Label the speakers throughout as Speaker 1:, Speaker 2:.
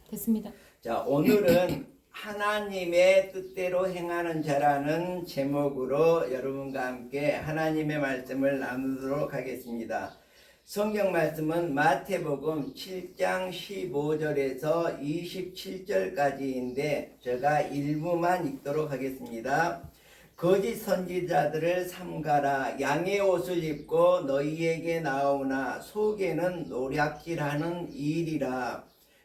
Speaker 1: 됐습니다.
Speaker 2: 자, 오늘은 하나님의 뜻대로 행하는 자라는 제목으로 여러분과 함께 하나님의 말씀을 나누도록 하겠습니다. 성경 말씀은 마태복음 7장 15절에서 27절까지인데 제가 일부만 읽도록 하겠습니다. 거짓 선지자들을 삼가라. 양의 옷을 입고 너희에게 나오나 속에는 노략질하는 일이라.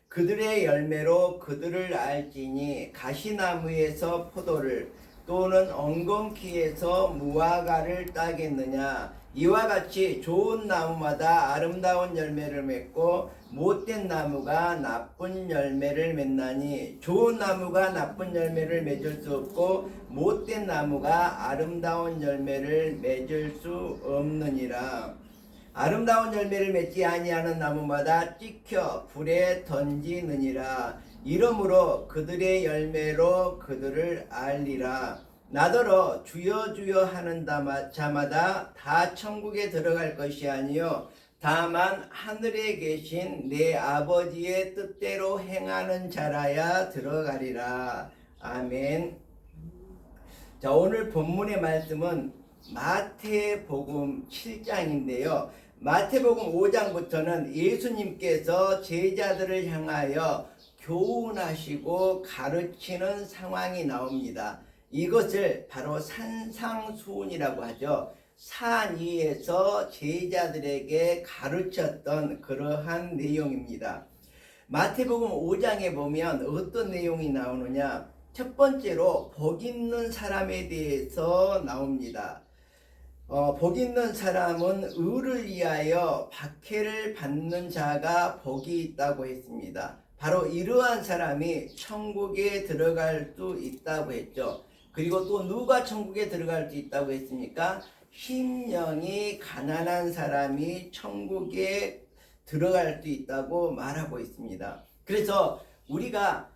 Speaker 2: 그들의 열매로 그들을 알지니 가시나무에서 포도를 또는 엉겅퀴에서 무화과를 따겠느냐. 이와 같이 좋은 나무마다 아름다운 열매를 맺고 못된 나무가 나쁜 열매를 맺나니 좋은 나무가 나쁜 열매를 맺을 수 없고 못된 나무가 아름다운 열매를 맺을 수 없느니라. 아름다운 열매를 맺지 아니하는 나무마다 찍혀 불에 던지느니라. 이러므로 그들의 열매로 그들을 알리라. 나더러 주여 주여 하는 자마다 다 천국에 들어갈 것이 아니요 다만 하늘에 계신 내 아버지의 뜻대로 행하는 자라야 들어가리라. 아멘. 자, 오늘 본문의 말씀은 마태복음 7장인데요. 마태복음 5장부터는 예수님께서 제자들을 향하여 교훈하시고 가르치는 상황이 나옵니다. 이것을 바로 산상수훈이라고 하죠. 산 위에서 제자들에게 가르쳤던 그러한 내용입니다. 마태복음 5장에 보면 어떤 내용이 나오느냐? 첫 번째로 복 있는 사람에 대해서 나옵니다. 복 있는 사람은 의를 위하여 박해를 받는 자가 복이 있다고 했습니다. 바로 이러한 사람이 천국에 들어갈 수 있다고 했죠. 그리고 또 누가 천국에 들어갈 수 있다고 했습니까? 심령이 가난한 사람이 천국에 들어갈 수 있다고 말하고 있습니다. 그래서 우리가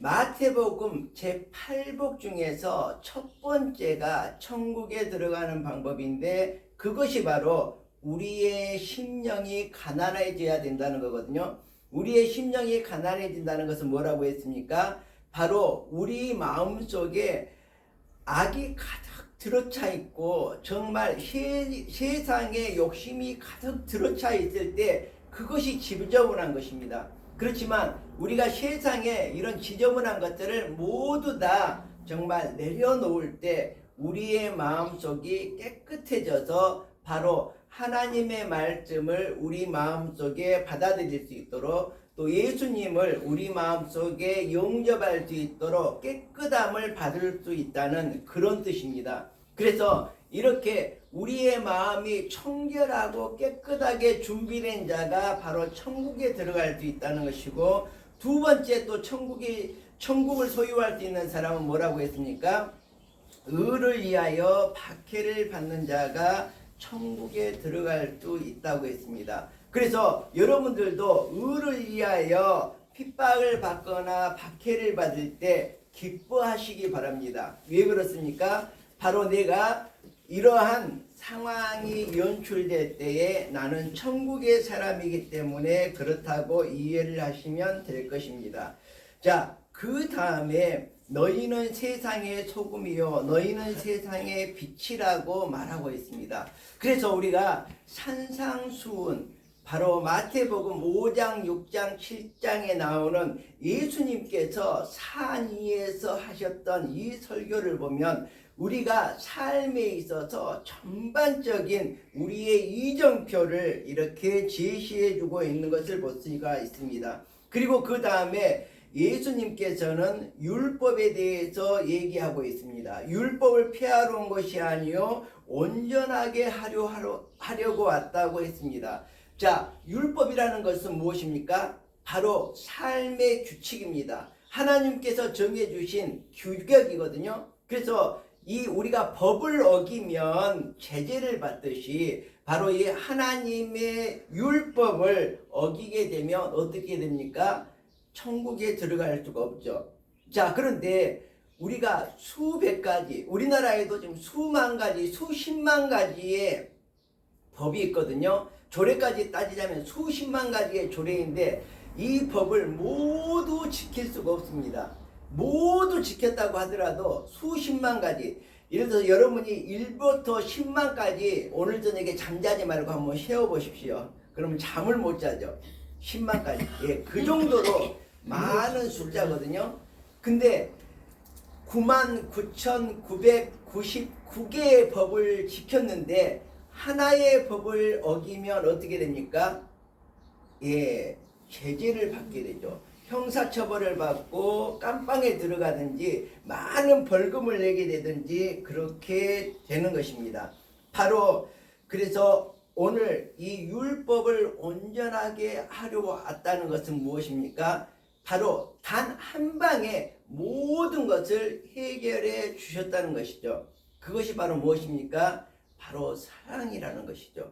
Speaker 2: 마태복음 제8복 중에서 첫 번째가 천국에 들어가는 방법인데 그것이 바로 우리의 심령이 가난해져야 된다는 거거든요. 우리의 심령이 가난해진다는 것은 뭐라고 했습니까? 바로 우리 마음속에 악이 가득 들어차 있고 정말 세상에 욕심이 가득 들어차 있을 때 그것이 지저분한 것입니다. 그렇지만 우리가 세상에 이런 지저분한 것들을 모두 다 정말 내려놓을 때 우리의 마음속이 깨끗해져서 바로 하나님의 말씀을 우리 마음속에 받아들일 수 있도록 또 예수님을 우리 마음속에 영접할 수 있도록 깨끗함을 받을 수 있다는 그런 뜻입니다. 그래서 이렇게 우리의 마음이 청결하고 깨끗하게 준비된 자가 바로 천국에 들어갈 수 있다는 것이고, 두 번째 또 천국을 소유할 수 있는 사람은 뭐라고 했습니까? 의를 위하여 박해를 받는 자가 천국에 들어갈 수 있다고 했습니다. 그래서 여러분들도 의를 위하여 핍박을 받거나 박해를 받을 때 기뻐하시기 바랍니다. 왜 그렇습니까? 바로 내가 이러한 상황이 연출될 때에 나는 천국의 사람이기 때문에 그렇다고 이해를 하시면 될 것입니다. 자, 그 다음에 너희는 세상의 소금이요 너희는 세상의 빛이라고 말하고 있습니다. 그래서 우리가 산상수훈 바로 마태복음 5장, 6장, 7장에 나오는 예수님께서 산 위에서 하셨던 이 설교를 보면 우리가 삶에 있어서 전반적인 우리의 이정표를 이렇게 제시해주고 있는 것을 볼 수가 있습니다. 그리고 그 다음에 예수님께서는 율법에 대해서 얘기하고 있습니다. 율법을 폐하러 온 것이 아니요 온전하게 하려고 왔다고 했습니다. 자, 율법이라는 것은 무엇입니까? 바로 삶의 규칙입니다. 하나님께서 정해주신 규격이거든요. 그래서 이 우리가 법을 어기면 제재를 받듯이 바로 이 하나님의 율법을 어기게 되면 어떻게 됩니까? 천국에 들어갈 수가 없죠. 자, 그런데 우리가 수백 가지, 우리나라에도 지금 수만 가지, 수십만 가지의 법이 있거든요. 조례까지 따지자면 수십만 가지의 조례인데 이 법을 모두 지킬 수가 없습니다. 모두 지켰다고 하더라도 수십만 가지, 예를 들어서 여러분이 1부터 10만까지 오늘 저녁에 잠자지 말고 한번 세어보십시오. 그러면 잠을 못 자죠. 10만까지. 예, 그 정도로 많은 숫자거든요. 근데 99,999개의 법을 지켰는데 하나의 법을 어기면 어떻게 됩니까? 예, 제재를 받게 되죠. 형사처벌을 받고 깜빵에 들어가든지 많은 벌금을 내게 되든지 그렇게 되는 것입니다. 바로 그래서 오늘 이 율법을 온전하게 하려고 왔다는 것은 무엇입니까? 바로 단 한 방에 모든 것을 해결해 주셨다는 것이죠. 그것이 바로 무엇입니까? 바로 사랑이라는 것이죠.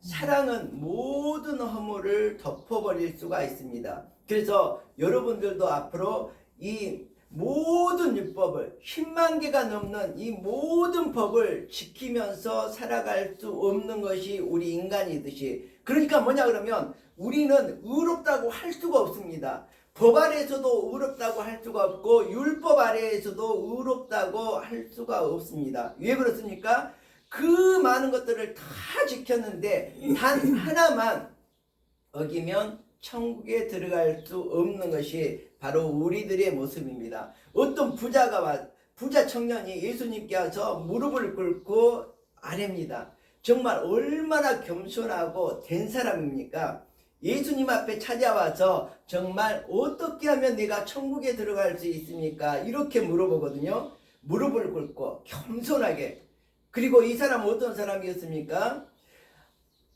Speaker 2: 사랑은 모든 허물을 덮어버릴 수가 있습니다. 그래서 여러분들도 앞으로 이 모든 율법을 10만 개가 넘는 이 모든 법을 지키면서 살아갈 수 없는 것이 우리 인간이듯이, 그러니까 뭐냐 그러면 우리는 의롭다고 할 수가 없습니다. 법 아래에서도 의롭다고 할 수가 없고 율법 아래에서도 의롭다고 할 수가 없습니다. 왜 그렇습니까? 그 많은 것들을 다 지켰는데 단 하나만 어기면 천국에 들어갈 수 없는 것이 바로 우리들의 모습입니다. 어떤 부자 청년이 예수님께 와서 무릎을 꿇고 아뢰입니다. 정말 얼마나 겸손하고 된 사람입니까? 예수님 앞에 찾아와서 정말 어떻게 하면 내가 천국에 들어갈 수 있습니까? 이렇게 물어보거든요. 무릎을 꿇고 겸손하게. 그리고 이 사람은 어떤 사람이었습니까?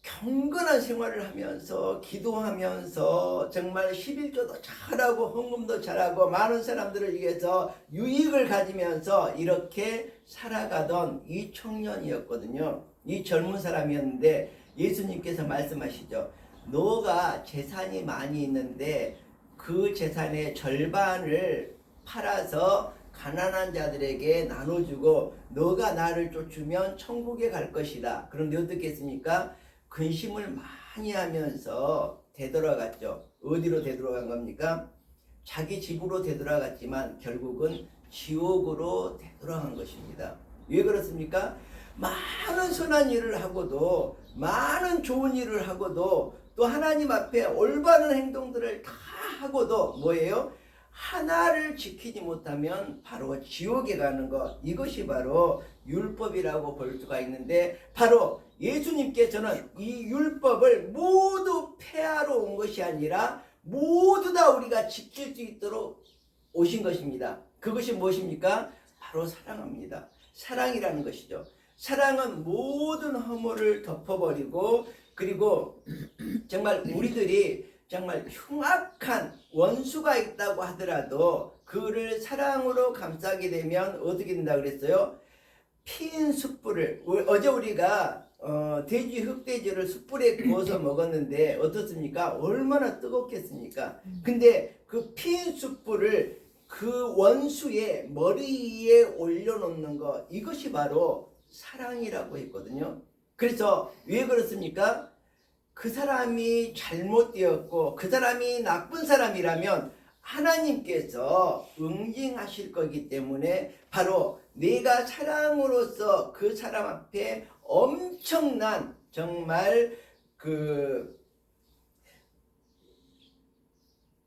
Speaker 2: 경건한 생활을 하면서 기도하면서 정말 11조도 잘하고 헌금도 잘하고 많은 사람들을 위해서 유익을 가지면서 이렇게 살아가던 이 청년이었거든요. 이 젊은 사람이었는데 예수님께서 말씀하시죠. 너가 재산이 많이 있는데 그 재산의 절반을 팔아서 가난한 자들에게 나눠주고 너가 나를 쫓으면 천국에 갈 것이다. 그런데 어떻게 했습니까? 근심을 많이 하면서 되돌아갔죠. 어디로 되돌아간 겁니까? 자기 집으로 되돌아갔지만 결국은 지옥으로 되돌아간 것입니다. 왜 그렇습니까? 많은 선한 일을 하고도 많은 좋은 일을 하고도 또 하나님 앞에 올바른 행동들을 다 하고도 뭐예요? 하나를 지키지 못하면 바로 지옥에 가는 것, 이것이 바로 율법이라고 볼 수가 있는데 바로 예수님께서는 이 율법을 모두 폐하러 온 것이 아니라 모두 다 우리가 지킬 수 있도록 오신 것입니다. 그것이 무엇입니까? 바로 사랑입니다. 사랑이라는 것이죠. 사랑은 모든 허물을 덮어버리고 그리고 정말 우리들이 정말 흉악한 원수가 있다고 하더라도 그를 사랑으로 감싸게 되면 어떻게 된다 그랬어요? 피인 숯불을, 어제 우리가 돼지 흑돼지를 숯불에 구워서 먹었는데 어떻습니까? 얼마나 뜨겁겠습니까? 근데 그 피인 숯불을 그 원수의 머리 위에 올려놓는 것, 이것이 바로 사랑이라고 했거든요. 그래서 왜 그렇습니까? 그 사람이 잘못되었고 그 사람이 나쁜 사람이라면 하나님께서 응징하실 거기 때문에 바로 내가 사랑으로서 그 사람 앞에 엄청난 정말 그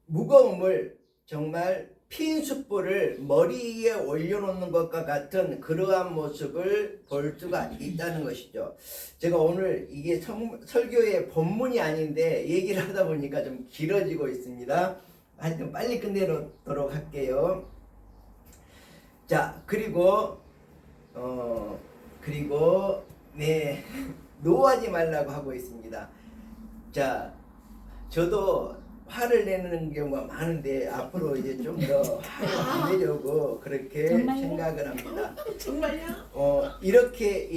Speaker 2: 무거움을 정말 핀 숯불을 머리 위에 올려놓는 것과 같은 그러한 모습을 볼 수가 있다는 것이죠. 제가 오늘 이게 설교의 본문이 아닌데 얘기를 하다 보니까 좀 길어지고 있습니다. 하여튼 빨리 끝내도록 할게요. 자, 그리고 네 노하지 말라고 하고 있습니다. 자, 저도 화를 내는 경우가 많은데 앞으로 이제 좀 더 화를 안 내려고 그렇게 정말요? 생각을 합니다.
Speaker 1: 정말요?
Speaker 2: 이렇게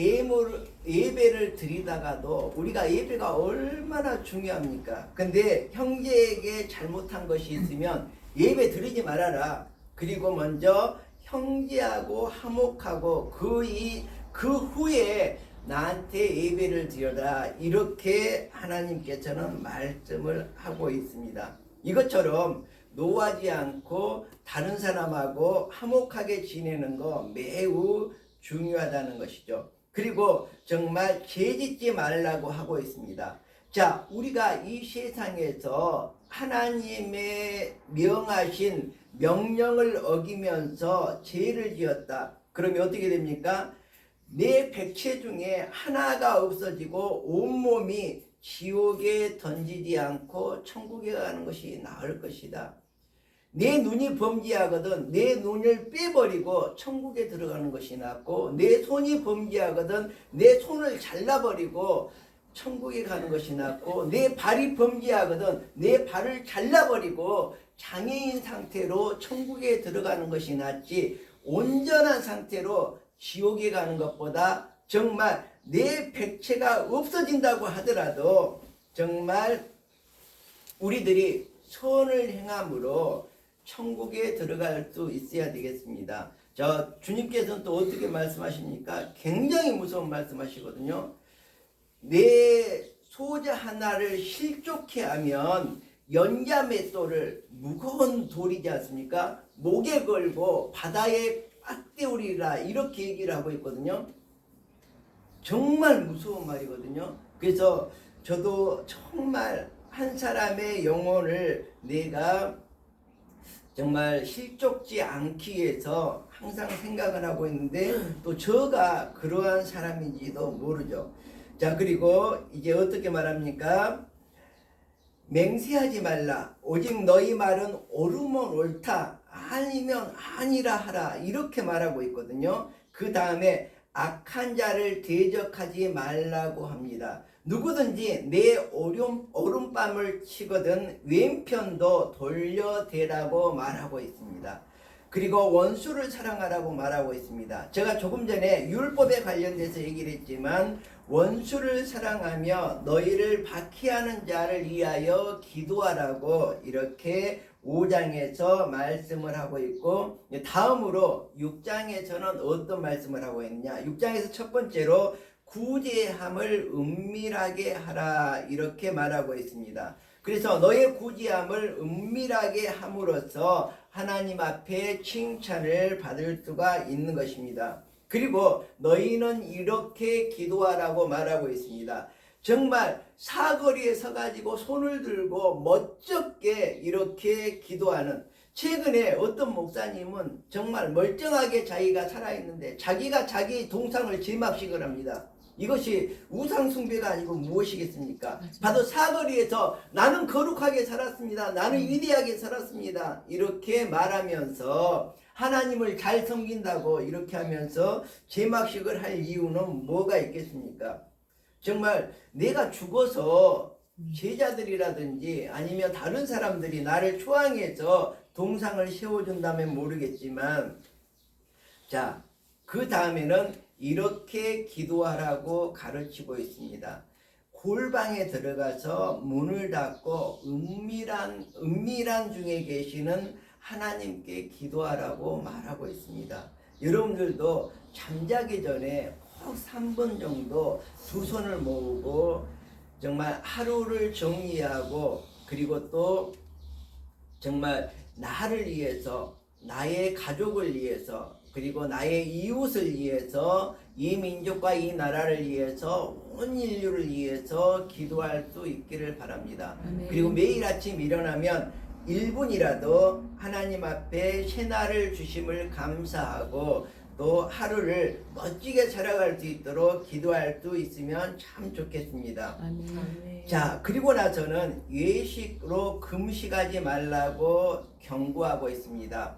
Speaker 2: 예배를 드리다가도 우리가 예배가 얼마나 중요합니까? 근데 형제에게 잘못한 것이 있으면 예배 드리지 말아라. 그리고 먼저 형제하고 화목하고 그 후에 나한테 예배를 드려라. 이렇게 하나님께서는 말씀을 하고 있습니다. 이것처럼 노하지 않고 다른 사람하고 화목하게 지내는 거 매우 중요하다는 것이죠. 그리고 정말 죄짓지 말라고 하고 있습니다. 자, 우리가 이 세상에서 하나님의 명하신 명령을 어기면서 죄를 지었다. 그러면 어떻게 됩니까? 내 백체 중에 하나가 없어지고 온몸이 지옥에 던지지 않고 천국에 가는 것이 나을 것이다. 내 눈이 범죄하거든 내 눈을 빼버리고 천국에 들어가는 것이 낫고, 내 손이 범죄하거든 내 손을 잘라버리고 천국에 가는 것이 낫고, 내 발이 범죄하거든 내 발을 잘라버리고 장애인 상태로 천국에 들어가는 것이 낫지, 온전한 상태로 지옥에 가는 것보다 정말 내 백체가 없어진다고 하더라도 정말 우리들이 선을 행함으로 천국에 들어갈 수 있어야 되겠습니다. 주님께서는 또 어떻게 말씀하십니까? 굉장히 무서운 말씀하시거든요. 내 소자 하나를 실족해 하면 연자맷돌을, 무거운 돌이지 않습니까? 목에 걸고 바다에 빠뜨리라, 이렇게 얘기를 하고 있거든요. 정말 무서운 말이거든요. 그래서 저도 정말 한 사람의 영혼을 내가 정말 실족지 않기 위해서 항상 생각을 하고 있는데, 또 저가 그러한 사람인지도 모르죠. 자, 그리고 이제 어떻게 말합니까? 맹세하지 말라. 오직 너희 말은 옳으면 옳다, 아니면 아니라 하라, 이렇게 말하고 있거든요. 그 다음에 악한 자를 대적하지 말라고 합니다. 누구든지 내 오른뺨을 치거든 왼편도 돌려대라고 말하고 있습니다. 그리고 원수를 사랑하라고 말하고 있습니다. 제가 조금 전에 율법에 관련돼서 얘기를 했지만, 원수를 사랑하며 너희를 박해하는 자를 위하여 기도하라고 이렇게 5장에서 말씀을 하고 있고, 다음으로 6장에서는 어떤 말씀을 하고 있느냐. 6장에서 첫 번째로 구제함을 은밀하게 하라, 이렇게 말하고 있습니다. 그래서 너의 구제함을 은밀하게 함으로써 하나님 앞에 칭찬을 받을 수가 있는 것입니다. 그리고 너희는 이렇게 기도하라고 말하고 있습니다. 정말 사거리에 서가지고 손을 들고 멋쩍게 이렇게 기도하는, 최근에 어떤 목사님은 정말 멀쩡하게 자기가 살아있는데 자기가 자기 동상을 제막식을 합니다. 이것이 우상숭배가 아니고 무엇이겠습니까? 바로 사거리에서 나는 거룩하게 살았습니다, 나는 위대하게 살았습니다, 이렇게 말하면서 하나님을 잘 섬긴다고 이렇게 하면서 제막식을 할 이유는 뭐가 있겠습니까? 정말 내가 죽어서 제자들이라든지 아니면 다른 사람들이 나를 초항해서 동상을 세워준다면 모르겠지만, 자, 그 다음에는 이렇게 기도하라고 가르치고 있습니다. 골방에 들어가서 문을 닫고 은밀한 중에 계시는 하나님께 기도하라고 말하고 있습니다. 여러분들도 잠자기 전에 꼭 3분 정도 두 손을 모으고 정말 하루를 정리하고, 그리고 또 정말 나를 위해서, 나의 가족을 위해서, 그리고 나의 이웃을 위해서, 이 민족과 이 나라를 위해서, 온 인류를 위해서 기도할 수 있기를 바랍니다. 아멘. 그리고 매일 아침 일어나면 1분이라도 하나님 앞에 새날을 주심을 감사하고 또 하루를 멋지게 살아갈 수 있도록 기도할 수 있으면 참 좋겠습니다. 아멘. 자, 그리고 나서는 외식으로 금식하지 말라고 경고하고 있습니다.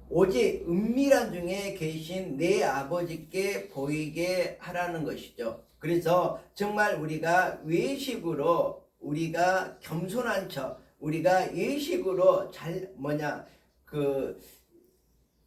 Speaker 2: 오직 은밀한 중에 계신 내 아버지께 보이게 하라는 것이죠. 그래서 정말 우리가 외식으로, 우리가 겸손한 척, 우리가 예식으로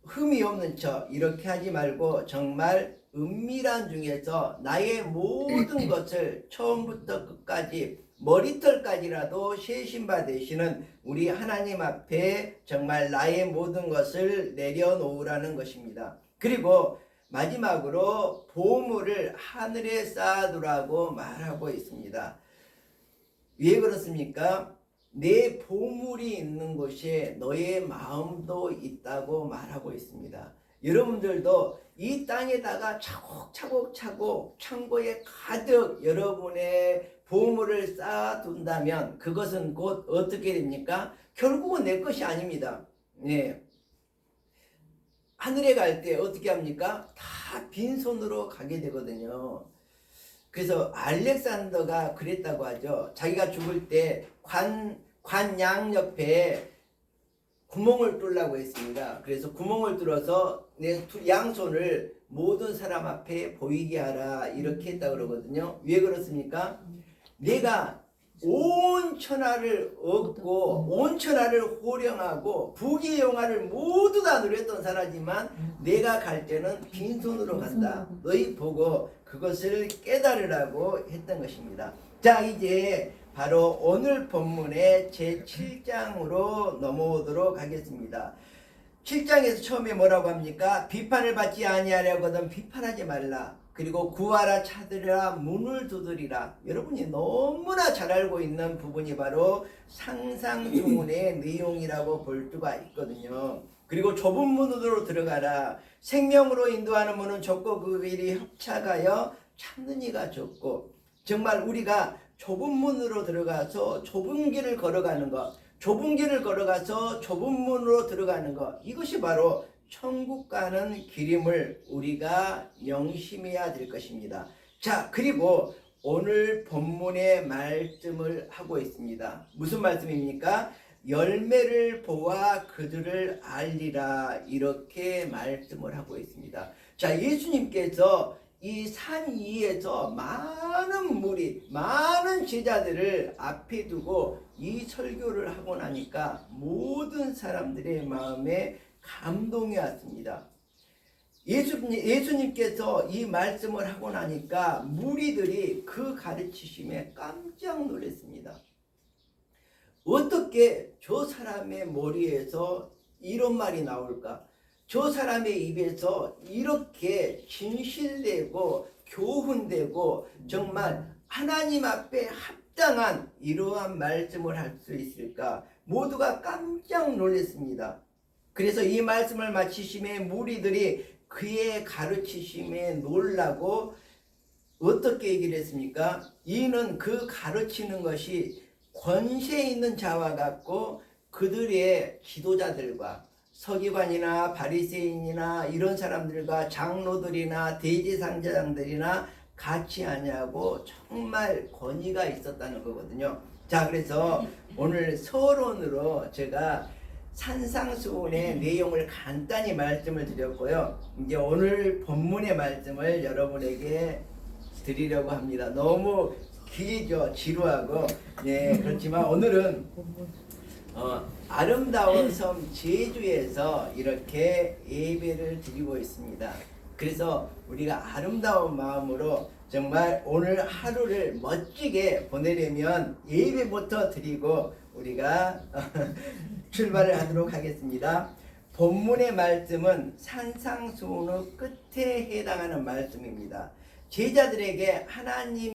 Speaker 2: 흠이 없는 척 이렇게 하지 말고, 정말 은밀한 중에서 나의 모든 것을 처음부터 끝까지 머리털까지라도 세신 바 되시는 우리 하나님 앞에 정말 나의 모든 것을 내려놓으라는 것입니다. 그리고 마지막으로 보물을 하늘에 쌓아두라고 말하고 있습니다. 왜 그렇습니까? 내 보물이 있는 곳에 너의 마음도 있다고 말하고 있습니다. 여러분들도 이 땅에다가 차곡차곡 창고에 가득 여러분의 보물을 쌓아둔다면 그것은 곧 어떻게 됩니까? 결국은 내 것이 아닙니다. 네. 하늘에 갈 때 어떻게 합니까? 다 빈손으로 가게 되거든요. 그래서 알렉산더가 그랬다고 하죠. 자기가 죽을 때 관양 옆에 구멍을 뚫으려고 했습니다. 그래서 구멍을 뚫어서 내 양손을 모든 사람 앞에 보이게 하라 이렇게 했다고 그러거든요. 왜 그렇습니까? 내가 온 천하를 얻고 온 천하를 호령하고 부귀영화를 모두 다 누렸던 사람이지만 내가 갈 때는 빈손으로 간다. 너희 보고 그것을 깨달으라고 했던 것입니다. 자, 이제 바로 오늘 본문의 제7장으로 넘어오도록 하겠습니다. 7장에서 처음에 뭐라고 합니까? 비판을 받지 아니하려거든 비판하지 말라. 그리고 구하라 찾으라 문을 두드리라. 여러분이 너무나 잘 알고 있는 부분이 바로 상상주문의 내용이라고 볼 수가 있거든요. 그리고 좁은 문으로 들어가라. 생명으로 인도하는 문은 좁고 그 길이 협착하여 찾는 이가 적고. 정말 우리가 좁은 문으로 들어가서 좁은 길을 걸어가는 것, 좁은 길을 걸어가서 좁은 문으로 들어가는 것, 이것이 바로 천국 가는 길임을 우리가 명심해야 될 것입니다. 자, 그리고 오늘 본문의 말씀을 하고 있습니다. 무슨 말씀입니까? 열매를 보아 그들을 알리라 이렇게 말씀을 하고 있습니다. 자, 예수님께서 이 산 위에서 많은 무리, 많은 제자들을 앞에 두고 이 설교를 하고 나니까 모든 사람들의 마음에 감동이 왔습니다. 예수님께서 이 말씀을 하고 나니까 무리들이 그 가르치심에 깜짝 놀랐습니다. 어떻게 저 사람의 머리에서 이런 말이 나올까? 저 사람의 입에서 이렇게 진실되고 교훈되고 정말 하나님 앞에 합당한 이러한 말씀을 할 수 있을까? 모두가 깜짝 놀랐습니다. 그래서 이 말씀을 마치심에 무리들이 그의 가르치심에 놀라고 어떻게 얘기를 했습니까? 이는 그 가르치는 것이 권세 있는 자와 같고 그들의 지도자들과 서기관이나 바리새인이나 이런 사람들과 장로들이나 대제사장들이나 같이 하냐고 정말 권위가 있었다는 거거든요. 자, 그래서 오늘 서론으로 제가 산상수훈의 내용을 간단히 말씀을 드렸고요. 이제 오늘 본문의 말씀을 여러분에게 드리려고 합니다. 너무 길죠, 지루하고. 네, 그렇지만 오늘은 아름다운 섬 제주에서 이렇게 예배를 드리고 있습니다. 그래서 우리가 아름다운 마음으로 정말 오늘 하루를 멋지게 보내려면 예배부터 드리고 우리가 출발을 하도록 하겠습니다. 본문의 말씀은 산상수훈의 끝에 해당하는 말씀입니다. 제자들에게 하나님